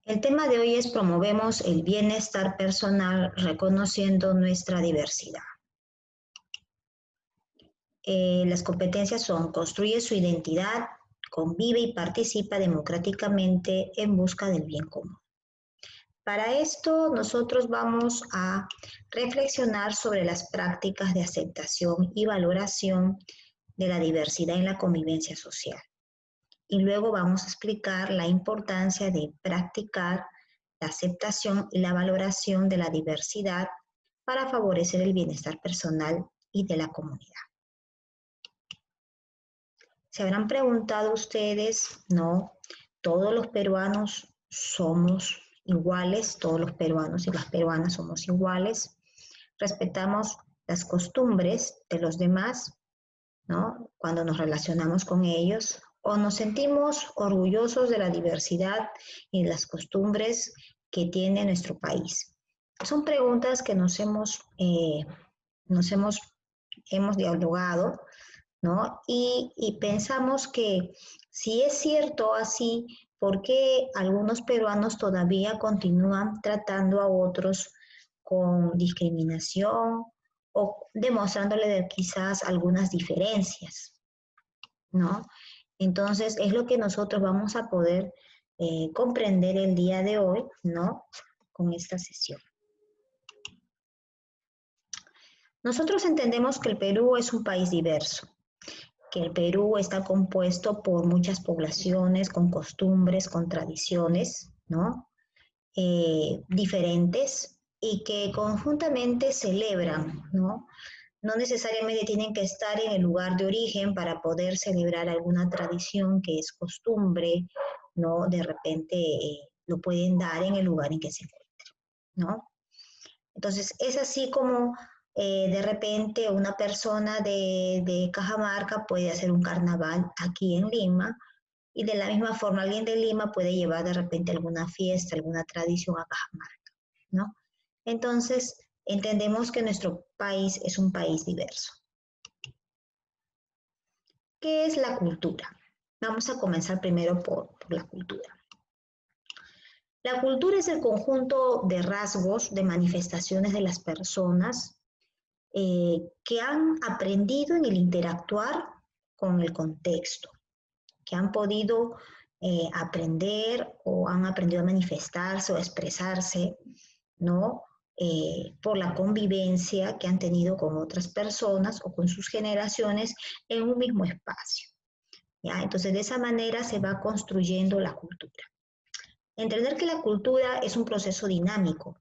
El tema de hoy es promovemos el bienestar personal reconociendo nuestra diversidad. Las competencias son: construye su identidad, convive y participa democráticamente en busca del bien común. Para esto, nosotros vamos a reflexionar sobre las prácticas de aceptación y valoración de la diversidad en la convivencia social. Y luego vamos a explicar la importancia de practicar la aceptación y la valoración de la diversidad para favorecer el bienestar personal y de la comunidad. Se habrán preguntado ustedes, ¿no? Todos los peruanos somos iguales, todos los peruanos y las peruanas somos iguales, respetamos las costumbres de los demás, ¿no? Cuando nos relacionamos con ellos, o nos sentimos orgullosos de la diversidad y de las costumbres que tiene nuestro país. Son preguntas que hemos dialogado, ¿no? Y pensamos que si es cierto así, ¿por qué algunos peruanos todavía continúan tratando a otros con discriminación o demostrándole quizás algunas diferencias, ¿no? Entonces, es lo que nosotros vamos a poder comprender el día de hoy, ¿no? Con esta sesión. Nosotros entendemos que el Perú es un país diverso, que el Perú está compuesto por muchas poblaciones con costumbres, con tradiciones, ¿no? Diferentes y que conjuntamente celebran, ¿no? No necesariamente tienen que estar en el lugar de origen para poder celebrar alguna tradición que es costumbre, ¿no? De repente lo pueden dar en el lugar en que se encuentren, ¿no? Entonces, es así como de repente una persona de Cajamarca puede hacer un carnaval aquí en Lima y de la misma forma alguien de Lima puede llevar de repente alguna fiesta, alguna tradición a Cajamarca, ¿no? Entonces, entendemos que nuestro país es un país diverso. ¿Qué es la cultura? Vamos a comenzar primero por la cultura. La cultura es el conjunto de rasgos, de manifestaciones de las personas que han aprendido en el interactuar con el contexto, que han podido aprender o han aprendido a manifestarse o a expresarse, ¿no? Por la convivencia que han tenido con otras personas o con sus generaciones en un mismo espacio, ¿ya? Entonces, de esa manera se va construyendo la cultura. Entender que la cultura es un proceso dinámico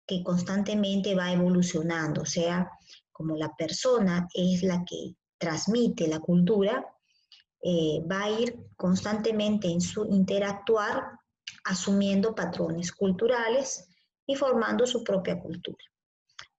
que constantemente va evolucionando, o sea, como la persona es la que transmite la cultura, va a ir constantemente en su interactuar asumiendo patrones culturales y formando su propia cultura.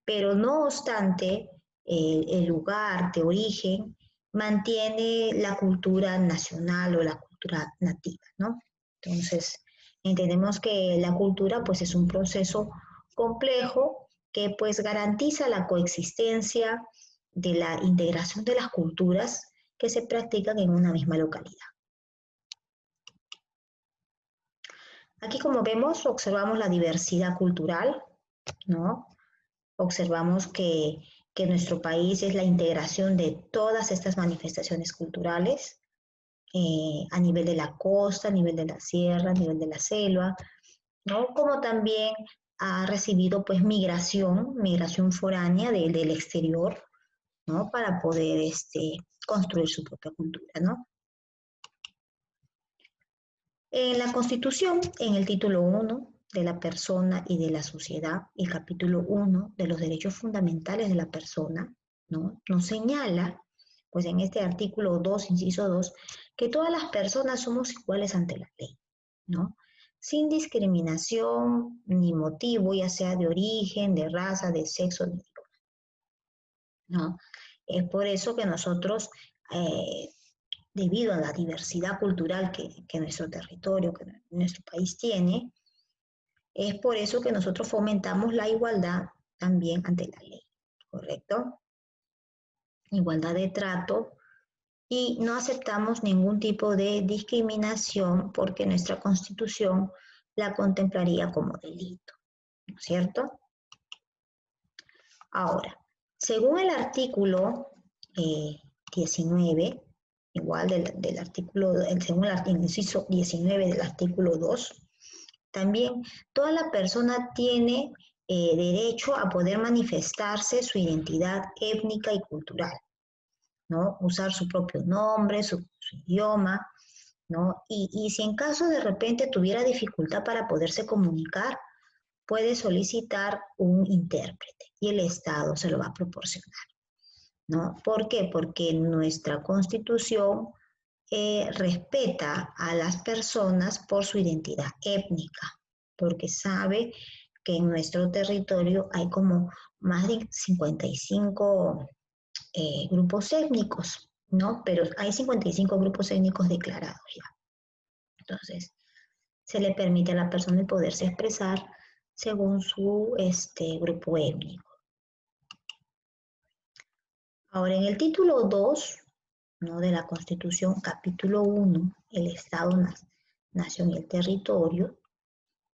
Pero no obstante, el lugar de origen mantiene la cultura nacional o la cultura nativa, ¿no? Entonces, entendemos que la cultura pues es un proceso complejo que pues garantiza la coexistencia de la integración de las culturas que se practican en una misma localidad. Aquí, como vemos, observamos la diversidad cultural, ¿no? Observamos que nuestro país es la integración de todas estas manifestaciones culturales a nivel de la costa, a nivel de la sierra, a nivel de la selva, ¿no? Como también ha recibido pues migración foránea del exterior, ¿no? Para poder construir su propia cultura, ¿no? En la Constitución, en el título 1 de la persona y de la sociedad, el capítulo 1 de los derechos fundamentales de la persona, ¿no? Nos señala, pues en este artículo 2, inciso 2, que todas las personas somos iguales ante la ley, ¿no? Sin discriminación ni motivo, ya sea de origen, de raza, de sexo, de idioma, ¿no? Es por eso que nosotros, debido a la diversidad cultural que nuestro territorio, que nuestro país tiene, es por eso que nosotros fomentamos la igualdad también ante la ley, ¿correcto? Igualdad de trato y no aceptamos ningún tipo de discriminación porque nuestra Constitución la contemplaría como delito, ¿no es cierto? Ahora, según el artículo 19, igual del artículo, según el inciso 19 del artículo 2, también toda la persona tiene derecho a poder manifestarse su identidad étnica y cultural, ¿no? Usar su propio nombre, su idioma, ¿no? Y si en caso de repente tuviera dificultad para poderse comunicar, puede solicitar un intérprete y el Estado se lo va a proporcionar, ¿no? ¿Por qué? Porque nuestra Constitución respeta a las personas por su identidad étnica, porque sabe que en nuestro territorio hay como más de 55 grupos étnicos, ¿no? Pero hay 55 grupos étnicos declarados ya. Entonces, se le permite a la persona poderse expresar según su grupo étnico. Ahora, en el título 2, ¿no?, de la Constitución, capítulo 1, el Estado, Nación y el Territorio,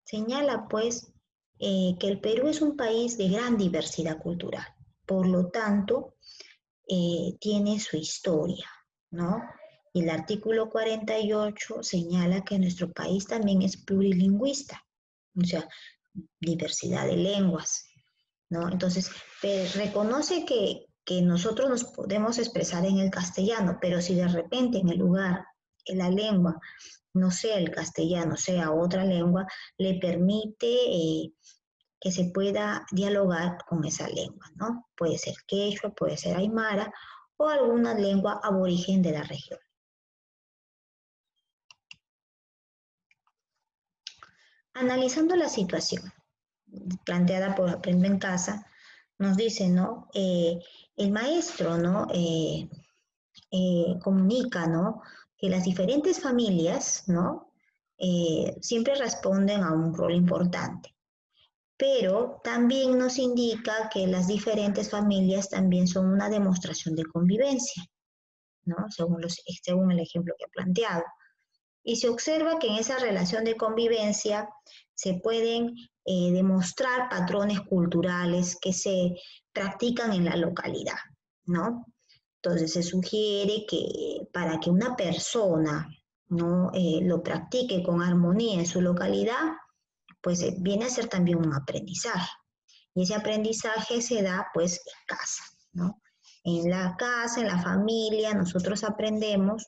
señala pues que el Perú es un país de gran diversidad cultural. Por lo tanto, tiene su historia, ¿no? Y el artículo 48 señala que nuestro país también es plurilingüista, o sea, diversidad de lenguas, ¿no? Entonces, reconoce que nosotros nos podemos expresar en el castellano, pero si de repente en el lugar, en la lengua, no sea el castellano, sea otra lengua, le permite que se pueda dialogar con esa lengua, ¿no? Puede ser quechua, puede ser aymara o alguna lengua aborigen de la región. Analizando la situación planteada por Aprende en Casa, nos dice, ¿no? El maestro, ¿no? Comunica, ¿no?, que las diferentes familias, ¿no?, siempre responden a un rol importante, pero también nos indica que las diferentes familias también son una demostración de convivencia, ¿no?, según el ejemplo que he planteado. Y se observa que en esa relación de convivencia se pueden demostrar patrones culturales que se practican en la localidad, ¿no? Entonces se sugiere que para que una persona, ¿no?, lo practique con armonía en su localidad, pues viene a ser también un aprendizaje. Y ese aprendizaje se da pues en casa, ¿no? En la casa, en la familia, nosotros aprendemos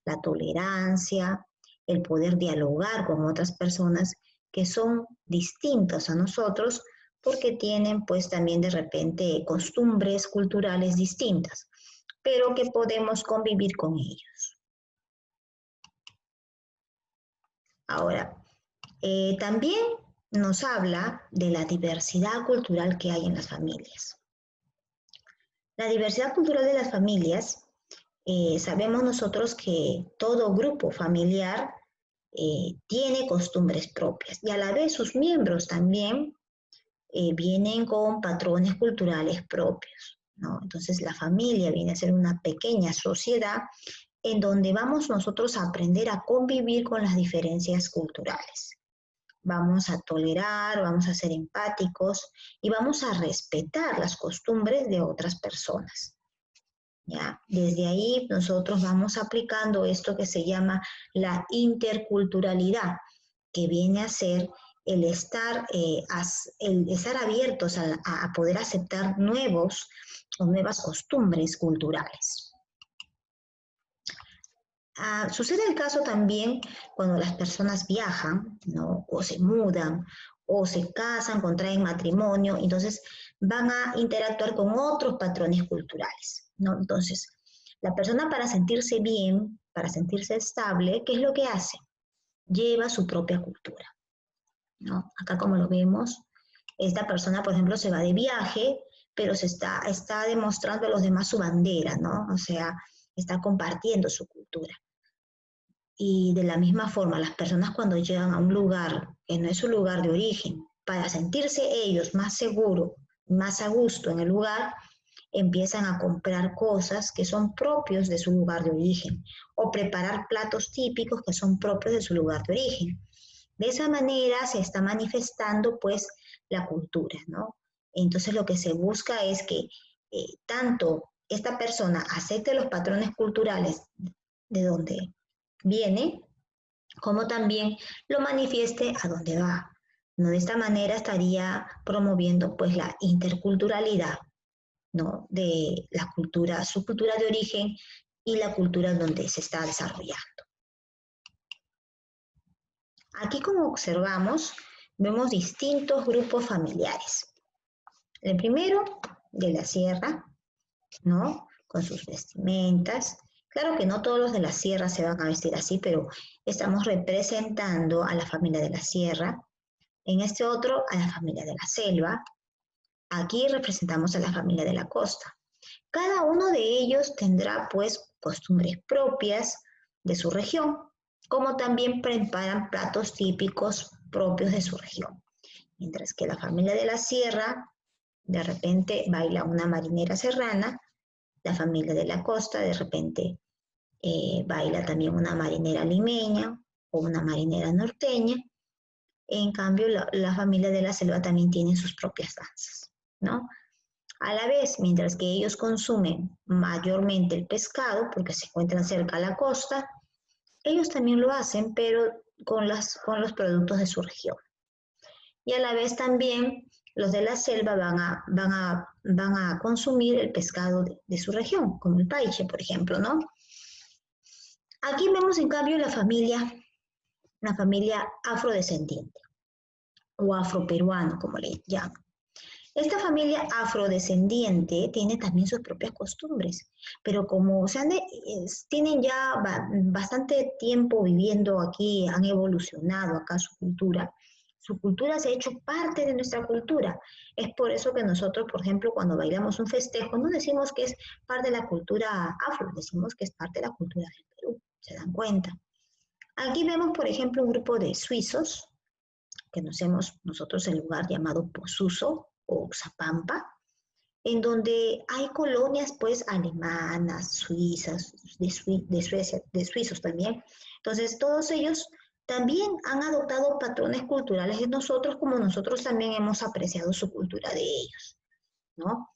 la tolerancia, el poder dialogar con otras personas que son distintas a nosotros porque tienen pues también de repente costumbres culturales distintas, pero que podemos convivir con ellos. Ahora, también nos habla de la diversidad cultural que hay en las familias. La diversidad cultural de las familias, sabemos nosotros que todo grupo familiar tiene costumbres propias y a la vez sus miembros también vienen con patrones culturales propios, ¿no? Entonces la familia viene a ser una pequeña sociedad en donde vamos nosotros a aprender a convivir con las diferencias culturales. Vamos a tolerar, vamos a ser empáticos y vamos a respetar las costumbres de otras personas. ¿Ya? Desde ahí nosotros vamos aplicando esto que se llama la interculturalidad, que viene a ser el estar abiertos a poder aceptar nuevos o nuevas costumbres culturales. Sucede el caso también cuando las personas viajan, ¿no?, o se mudan, o se casan, contraen matrimonio, entonces van a interactuar con otros patrones culturales, ¿no? Entonces, la persona para sentirse bien, para sentirse estable, ¿qué es lo que hace? Lleva su propia cultura, ¿no? Acá como lo vemos, esta persona, por ejemplo, se va de viaje, pero está demostrando a los demás su bandera, ¿no? O sea, está compartiendo su cultura. Y de la misma forma, las personas cuando llegan a un lugar que no es su lugar de origen, para sentirse ellos más seguros, más a gusto en el lugar, empiezan a comprar cosas que son propios de su lugar de origen o preparar platos típicos que son propios de su lugar de origen. De esa manera se está manifestando pues la cultura, ¿no? Entonces lo que se busca es que tanto esta persona acepte los patrones culturales de donde viene, como también lo manifieste a donde va, ¿no? De esta manera estaría promoviendo pues la interculturalidad, ¿no? De la cultura, su cultura de origen y la cultura donde se está desarrollando. Aquí, como observamos, vemos distintos grupos familiares. El primero, de la sierra, ¿no? Con sus vestimentas. Claro que no todos los de la sierra se van a vestir así, pero estamos representando a la familia de la sierra. En este otro, a la familia de la selva. Aquí representamos a la familia de la costa. Cada uno de ellos tendrá, pues, costumbres propias de su región, como también preparan platos típicos propios de su región. Mientras que la familia de la sierra, de repente baila una marinera serrana, la familia de la costa de repente baila también una marinera limeña o una marinera norteña. En cambio, la familia de la selva también tiene sus propias danzas, ¿no? A la vez, mientras que ellos consumen mayormente el pescado, porque se encuentran cerca a la costa, ellos también lo hacen, pero con los productos de su región. Y a la vez también los de la selva van a consumir el pescado de su región, como el paiche, por ejemplo, ¿no? Aquí vemos en cambio una familia afrodescendiente o afroperuano, como le llaman. Esta familia afrodescendiente tiene también sus propias costumbres, pero como tienen ya bastante tiempo viviendo aquí, han evolucionado acá su cultura se ha hecho parte de nuestra cultura. Es por eso que nosotros, por ejemplo, cuando bailamos un festejo, no decimos que es parte de la cultura afro, decimos que es parte de la cultura del Perú, ¿se dan cuenta? Aquí vemos, por ejemplo, un grupo de suizos, que nosotros el lugar llamado Posuso o Xapampa, en donde hay colonias pues alemanas, suizas, de Suecia, de suizos también. Entonces todos ellos también han adoptado patrones culturales de nosotros, como nosotros también hemos apreciado su cultura de ellos, ¿no?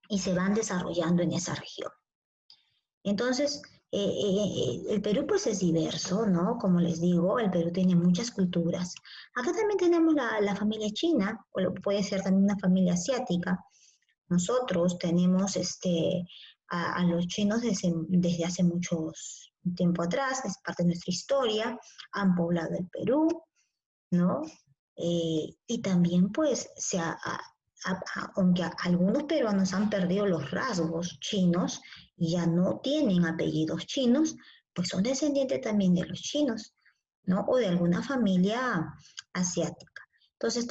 Y se van desarrollando en esa región. Entonces, el Perú pues es diverso, ¿no? Como les digo, el Perú tiene muchas culturas. Acá también tenemos la familia china, o puede ser también una familia asiática. Nosotros tenemos a los chinos desde hace mucho tiempo atrás, es parte de nuestra historia, han poblado el Perú, ¿no? Y también pues aunque algunos peruanos han perdido los rasgos chinos y ya no tienen apellidos chinos, pues son descendientes también de los chinos, ¿no? O de alguna familia asiática. Entonces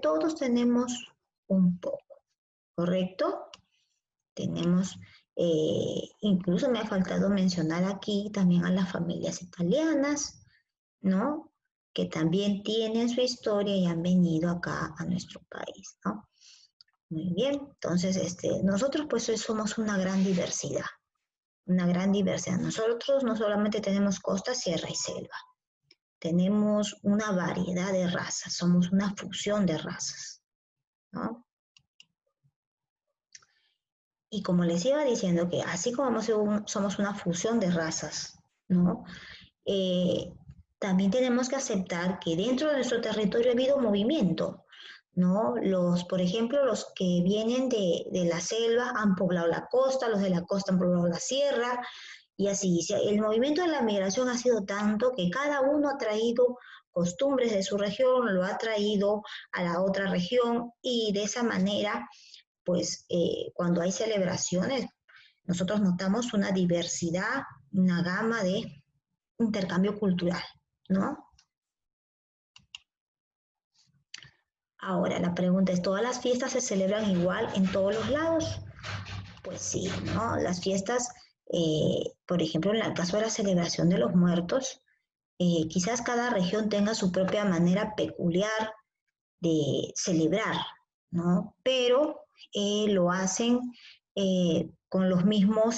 todos tenemos un poco, ¿correcto? Tenemos, incluso me ha faltado mencionar aquí también a las familias italianas, ¿no? Que también tienen su historia y han venido acá a nuestro país, ¿no? Muy bien, entonces nosotros pues somos una gran diversidad, una gran diversidad. Nosotros no solamente tenemos costa, sierra y selva, tenemos una variedad de razas, somos una fusión de razas, ¿no? Y como les iba diciendo que así como somos una fusión de razas, ¿no? Eh, también tenemos que aceptar que dentro de nuestro territorio ha habido movimiento, ¿no? Por ejemplo, los que vienen de la selva han poblado la costa, los de la costa han poblado la sierra, y así. El movimiento de la migración ha sido tanto que cada uno ha traído costumbres de su región, lo ha traído a la otra región, y de esa manera, pues, cuando hay celebraciones, nosotros notamos una diversidad, una gama de intercambio cultural, ¿no? Ahora, la pregunta es, ¿todas las fiestas se celebran igual en todos los lados? Pues sí, ¿no? Las fiestas, por ejemplo, en el caso de la celebración de los muertos, quizás cada región tenga su propia manera peculiar de celebrar, ¿no? Pero lo hacen con los mismos,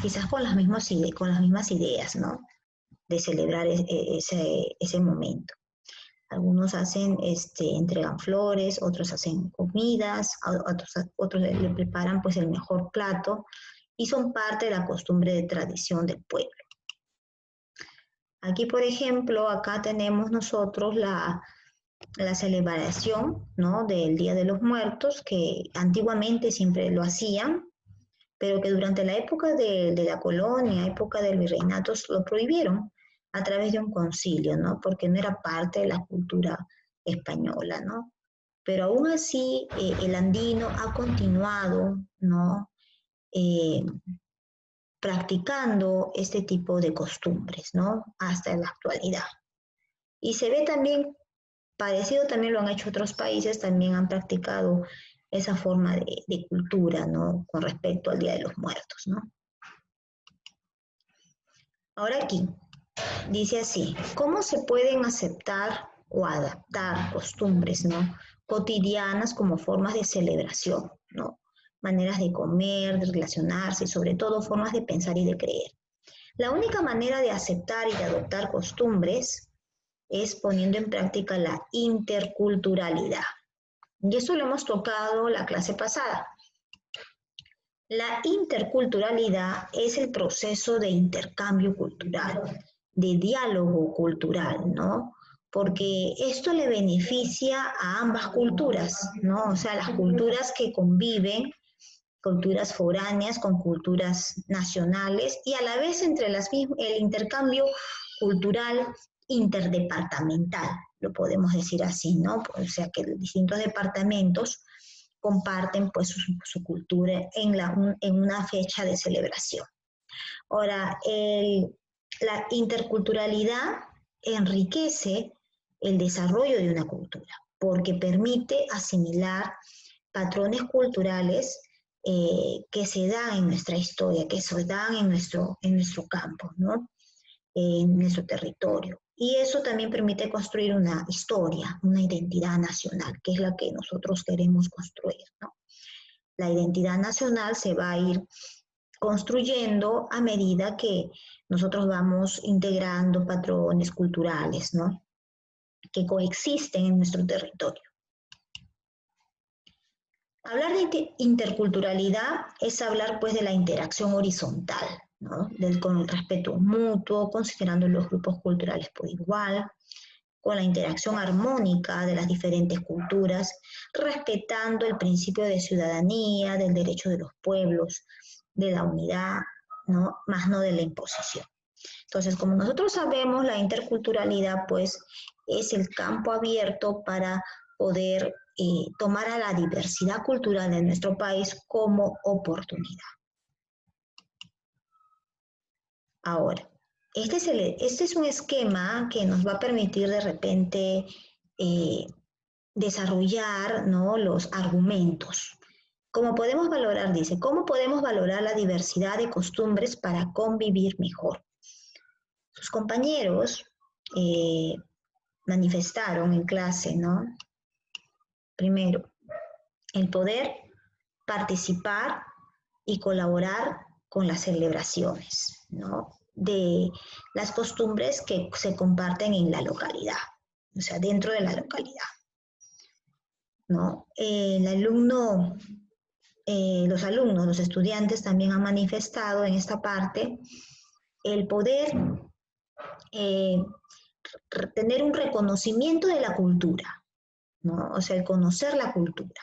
quizás con las mismas ideas, ¿no? celebrar ese momento. Algunos entregan flores, otros hacen comidas, otros le preparan pues el mejor plato y son parte de la costumbre de tradición del pueblo. Aquí, por ejemplo, acá tenemos nosotros la celebración, ¿no?, del Día de los Muertos, que antiguamente siempre lo hacían, pero que durante la época de la colonia, época del virreinato, lo prohibieron a través de un concilio, ¿no?, porque no era parte de la cultura española, ¿no? Pero aún así, el andino ha continuado, ¿no?, practicando este tipo de costumbres, ¿no?, hasta la actualidad. Y se ve también, parecido también lo han hecho otros países, también han practicado esa forma de cultura, ¿no?, con respecto al Día de los Muertos, ¿no? Ahora aquí, dice así, ¿cómo se pueden aceptar o adaptar costumbres, ¿no?, cotidianas como formas de celebración, ¿no?, maneras de comer, de relacionarse y sobre todo formas de pensar y de creer? La única manera de aceptar y de adoptar costumbres es poniendo en práctica la interculturalidad. Y eso lo hemos tocado la clase pasada. La interculturalidad es el proceso de intercambio cultural, de diálogo cultural, ¿no? Porque esto le beneficia a ambas culturas, ¿no? O sea, las culturas que conviven, culturas foráneas con culturas nacionales y a la vez entre las mismas, el intercambio cultural interdepartamental, lo podemos decir así, ¿no? O sea, que distintos departamentos comparten pues su cultura en una fecha de celebración. Ahora, la interculturalidad enriquece el desarrollo de una cultura porque permite asimilar patrones culturales que se dan en nuestra historia, que se dan en nuestro campo, ¿no?, en nuestro territorio. Y eso también permite construir una historia, una identidad nacional, que es la que nosotros queremos construir, ¿no? La identidad nacional se va a ir construyendo a medida que nosotros vamos integrando patrones culturales, ¿no?, que coexisten en nuestro territorio. Hablar de interculturalidad es hablar pues de la interacción horizontal, ¿no?, con el respeto mutuo, considerando los grupos culturales por igual, con la interacción armónica de las diferentes culturas, respetando el principio de ciudadanía, del derecho de los pueblos, de la unidad, ¿no?, más no de la imposición. Entonces, como nosotros sabemos, la interculturalidad pues es el campo abierto para poder tomar a la diversidad cultural de nuestro país como oportunidad. Ahora, este es un esquema que nos va a permitir de repente desarrollar, ¿no?, los argumentos. ¿Cómo podemos valorar? Dice, ¿cómo podemos valorar la diversidad de costumbres para convivir mejor? Sus compañeros manifestaron en clase, ¿no?, primero, el poder participar y colaborar con las celebraciones, ¿no?, de las costumbres que se comparten en la localidad, o sea, dentro de la localidad, ¿no? Los estudiantes también han manifestado en esta parte el poder tener un reconocimiento de la cultura, ¿no? O sea, el conocer la cultura,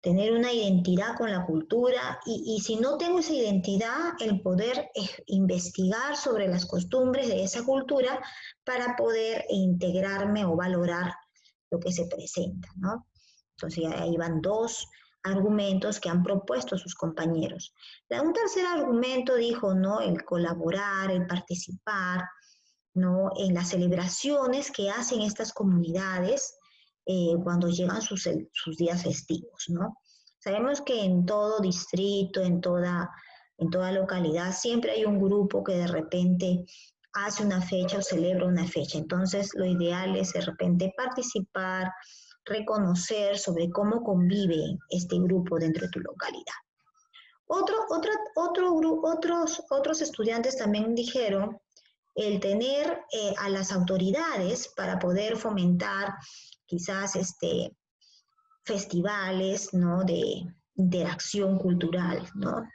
tener una identidad con la cultura y si no tengo esa identidad, el poder investigar sobre las costumbres de esa cultura para poder integrarme o valorar lo que se presenta, ¿no? Entonces ahí van dos argumentos que han propuesto sus compañeros. Un tercer argumento dijo, ¿no?, el colaborar, el participar, ¿no?, en las celebraciones que hacen estas comunidades cuando llegan sus días festivos, ¿no? Sabemos que en todo distrito, en toda localidad, siempre hay un grupo que de repente hace una fecha o celebra una fecha. Entonces, lo ideal es de repente participar, reconocer sobre cómo convive este grupo dentro de tu localidad. Otros estudiantes también dijeron el tener a las autoridades para poder fomentar quizás festivales, ¿no?, de interacción cultural, ¿no?,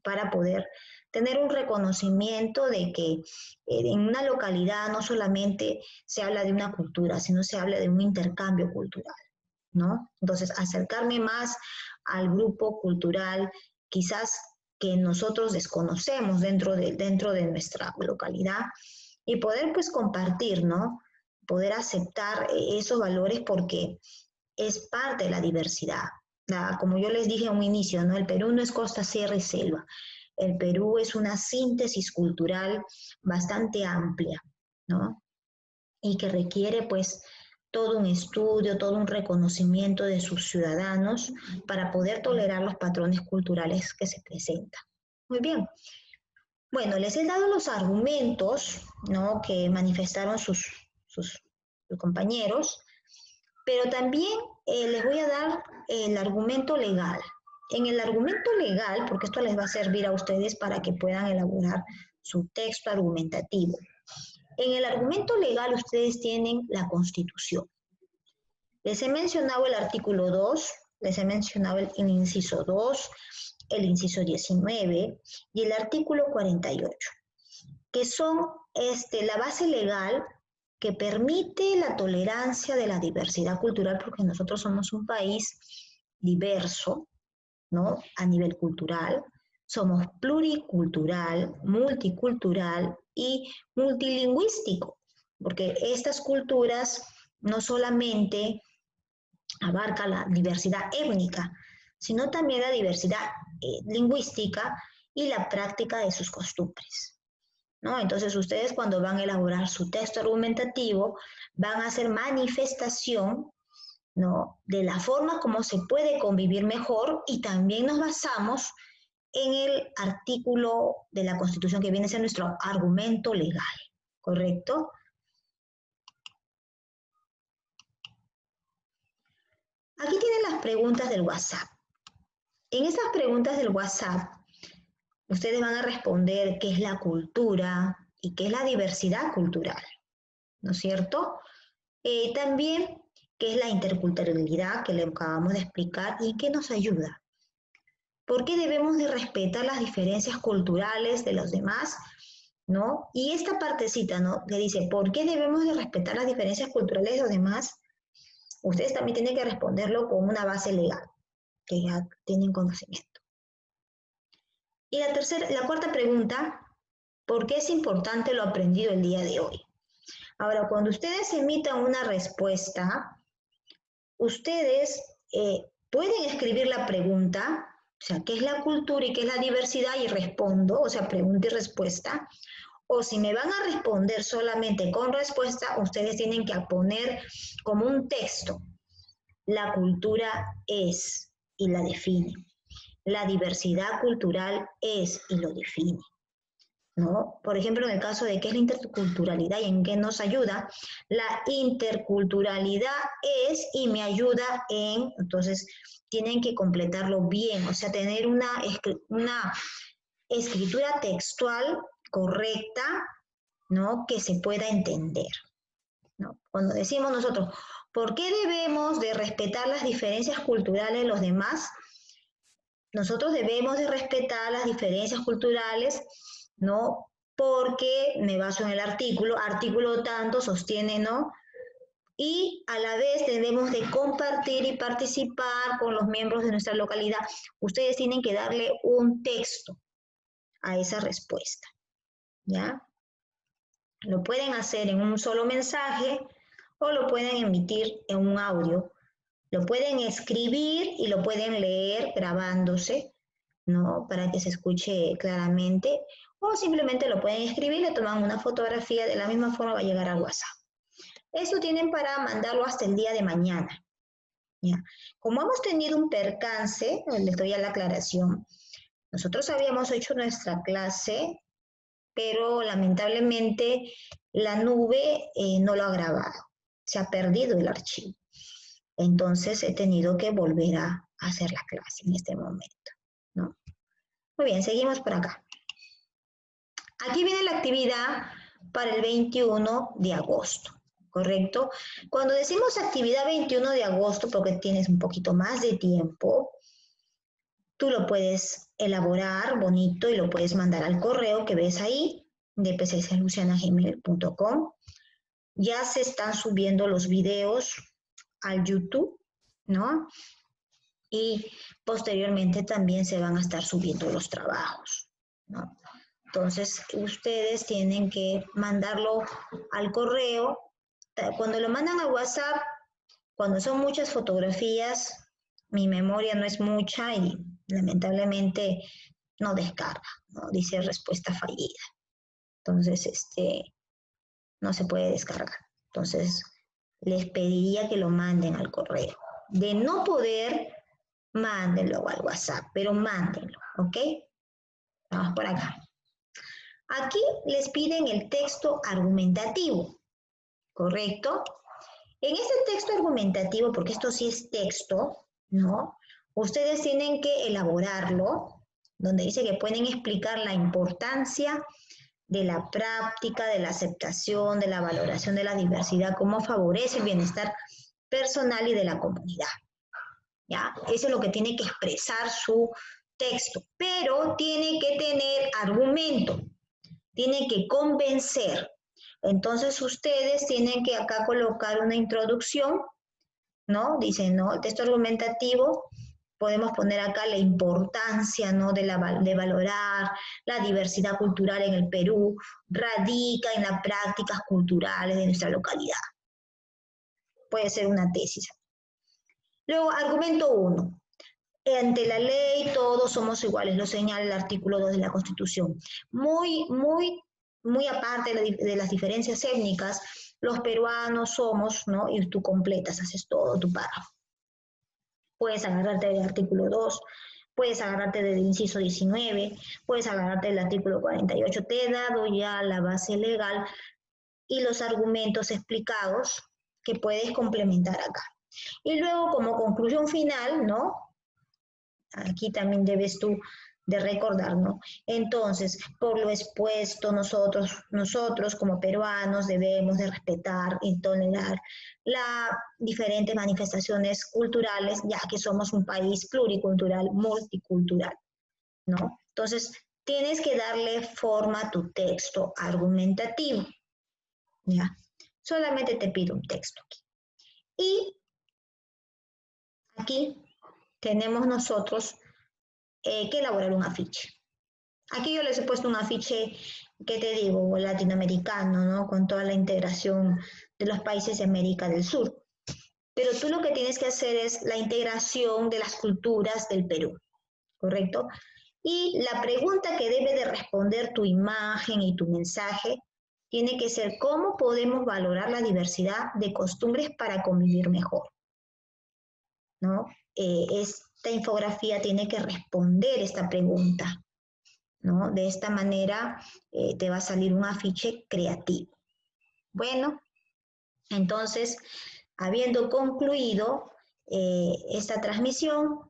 para poder tener un reconocimiento de que en una localidad no solamente se habla de una cultura, sino se habla de un intercambio cultural, ¿no? Entonces, acercarme más al grupo cultural, quizás que nosotros desconocemos dentro de nuestra localidad, y poder pues compartir, ¿no? Poder aceptar esos valores porque es parte de la diversidad. Como yo les dije a un inicio, ¿no? El Perú no es costa, sierra y selva. El Perú es una síntesis cultural bastante amplia, ¿no? Y que requiere pues todo un estudio, todo un reconocimiento de sus ciudadanos para poder tolerar los patrones culturales que se presentan. Muy bien. Bueno, les he dado los argumentos, ¿no?, que manifestaron sus compañeros, pero también les voy a dar el argumento legal. En el argumento legal, porque esto les va a servir a ustedes para que puedan elaborar su texto argumentativo. En el argumento legal ustedes tienen la Constitución. Les he mencionado el artículo 2, les he mencionado el inciso 2, el inciso 19 y el artículo 48, que son la base legal que permite la tolerancia de la diversidad cultural, porque nosotros somos un país diverso, ¿no?, a nivel cultural. Somos pluricultural, multicultural y multilingüístico, porque estas culturas no solamente abarcan la diversidad étnica, sino también la diversidad lingüística y la práctica de sus costumbres, ¿no? Entonces, ustedes cuando van a elaborar su texto argumentativo, van a hacer manifestación, ¿no?, de la forma como se puede convivir mejor, y también nos basamos en el artículo de la Constitución que viene a ser nuestro argumento legal, ¿correcto? Aquí tienen las preguntas del WhatsApp. En esas preguntas del WhatsApp, ustedes van a responder qué es la cultura y qué es la diversidad cultural, ¿no es cierto? También qué es la interculturalidad, que le acabamos de explicar, y qué nos ayuda. ¿Por qué debemos de respetar las diferencias culturales de los demás, ¿no? Y esta partecita, ¿no?, que dice, ¿por qué debemos de respetar las diferencias culturales de los demás? Ustedes también tienen que responderlo con una base legal, que ya tienen conocimiento. Y la cuarta pregunta, ¿por qué es importante lo aprendido el día de hoy? Ahora, cuando ustedes emitan una respuesta, ustedes pueden escribir la pregunta, o sea, ¿qué es la cultura y qué es la diversidad? Y respondo, o sea, pregunta y respuesta. O si me van a responder solamente con respuesta, ustedes tienen que poner como un texto, la cultura es, y la define. La diversidad cultural es, y lo define, ¿no? Por ejemplo, en el caso de qué es la interculturalidad y en qué nos ayuda, la interculturalidad es y me ayuda en, entonces tienen que completarlo bien, o sea, tener una escritura textual correcta, ¿no?, que se pueda entender, ¿no? Cuando decimos nosotros, ¿por qué debemos de respetar las diferencias culturales de los demás? Nosotros debemos de respetar las diferencias culturales, ¿no? Porque me baso en el artículo tanto sostiene, ¿no? Y a la vez debemos de compartir y participar con los miembros de nuestra localidad. Ustedes tienen que darle un texto a esa respuesta, ¿ya? Lo pueden hacer en un solo mensaje o lo pueden emitir en un audio. Lo pueden escribir y lo pueden leer grabándose, ¿no?, para que se escuche claramente, o simplemente lo pueden escribir, le toman una fotografía, de la misma forma va a llegar a WhatsApp. Eso tienen para mandarlo hasta el día de mañana, ¿ya? Como hemos tenido un percance, les doy a la aclaración, nosotros habíamos hecho nuestra clase, pero lamentablemente la nube no lo ha grabado, se ha perdido el archivo. Entonces he tenido que volver a hacer la clase en este momento, ¿no? Muy bien, seguimos por acá. Aquí viene la actividad para el 21 de agosto, ¿correcto? Cuando decimos actividad 21 de agosto, porque tienes un poquito más de tiempo, tú lo puedes elaborar bonito y lo puedes mandar al correo que ves ahí, de pcsluciana@gmail.com. Ya se están subiendo los videos al YouTube, ¿no? Y posteriormente también se van a estar subiendo los trabajos, ¿no? Entonces, ustedes tienen que mandarlo al correo. Cuando lo mandan a WhatsApp, cuando son muchas fotografías, mi memoria no es mucha y lamentablemente no descarga, ¿no? Dice respuesta fallida. Entonces, no se puede descargar. Entonces, les pediría que lo manden al correo. De no poder, mándenlo al WhatsApp, pero mándenlo, ¿ok? Vamos por acá. Aquí les piden el texto argumentativo, ¿correcto? En este texto argumentativo, porque esto sí es texto, ¿no? Ustedes tienen que elaborarlo, donde dice que pueden explicar la importancia de la práctica, de la aceptación, de la valoración de la diversidad, cómo favorece el bienestar personal y de la comunidad. ¿Ya? Eso es lo que tiene que expresar su texto, pero tiene que tener argumento, tiene que convencer. Entonces ustedes tienen que acá colocar una introducción, ¿no? Dicen, ¿no? El texto argumentativo, podemos poner acá la importancia, ¿no? de valorar la diversidad cultural en el Perú, radica en las prácticas culturales de nuestra localidad. Puede ser una tesis. Luego, argumento 1. Ante la ley todos somos iguales, lo señala el artículo 2 de la Constitución. Muy aparte de las diferencias étnicas, los peruanos somos, ¿no? Y tú completas, haces todo tu párrafo. Puedes agarrarte del artículo 2, puedes agarrarte del inciso 19, puedes agarrarte del artículo 48. Te he dado ya la base legal y los argumentos explicados que puedes complementar acá. Y luego, como conclusión final, ¿no? Aquí también debes tú de recordar, ¿no? Entonces, por lo expuesto, nosotros como peruanos debemos de respetar y tolerar las diferentes manifestaciones culturales, ya que somos un país pluricultural, multicultural, ¿no? Entonces, tienes que darle forma a tu texto argumentativo, ¿ya? Solamente te pido un texto aquí. Y aquí tenemos nosotros que elaborar un afiche. Aquí yo les he puesto un afiche, ¿qué te digo? Latinoamericano, ¿no? Con toda la integración de los países de América del Sur. Pero tú lo que tienes que hacer es la integración de las culturas del Perú, ¿correcto? Y la pregunta que debe de responder tu imagen y tu mensaje tiene que ser ¿cómo podemos valorar la diversidad de costumbres para convivir mejor? ¿No? Esta infografía tiene que responder esta pregunta, ¿no? De esta manera te va a salir un afiche creativo. Bueno, entonces, habiendo concluido esta transmisión,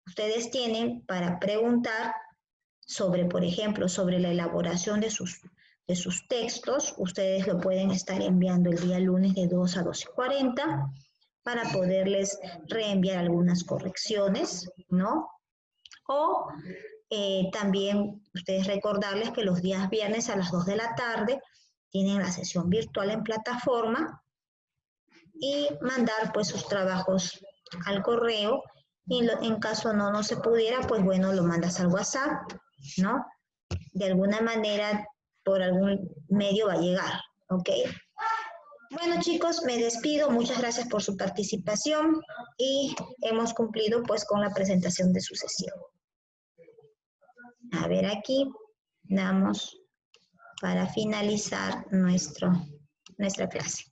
ustedes tienen para preguntar sobre, por ejemplo, sobre la elaboración de sus textos. Ustedes lo pueden estar enviando el día lunes de 2 a 2:40 para poderles reenviar algunas correcciones, ¿no? O también ustedes recordarles que los días viernes a las 2 de la tarde tienen la sesión virtual en plataforma y mandar pues sus trabajos al correo y en caso no se pudiera, pues bueno, lo mandas al WhatsApp, ¿no? De alguna manera, por algún medio va a llegar, ¿ok? Bueno chicos, me despido, muchas gracias por su participación y hemos cumplido pues con la presentación de su sesión. A ver aquí, damos para finalizar nuestra clase.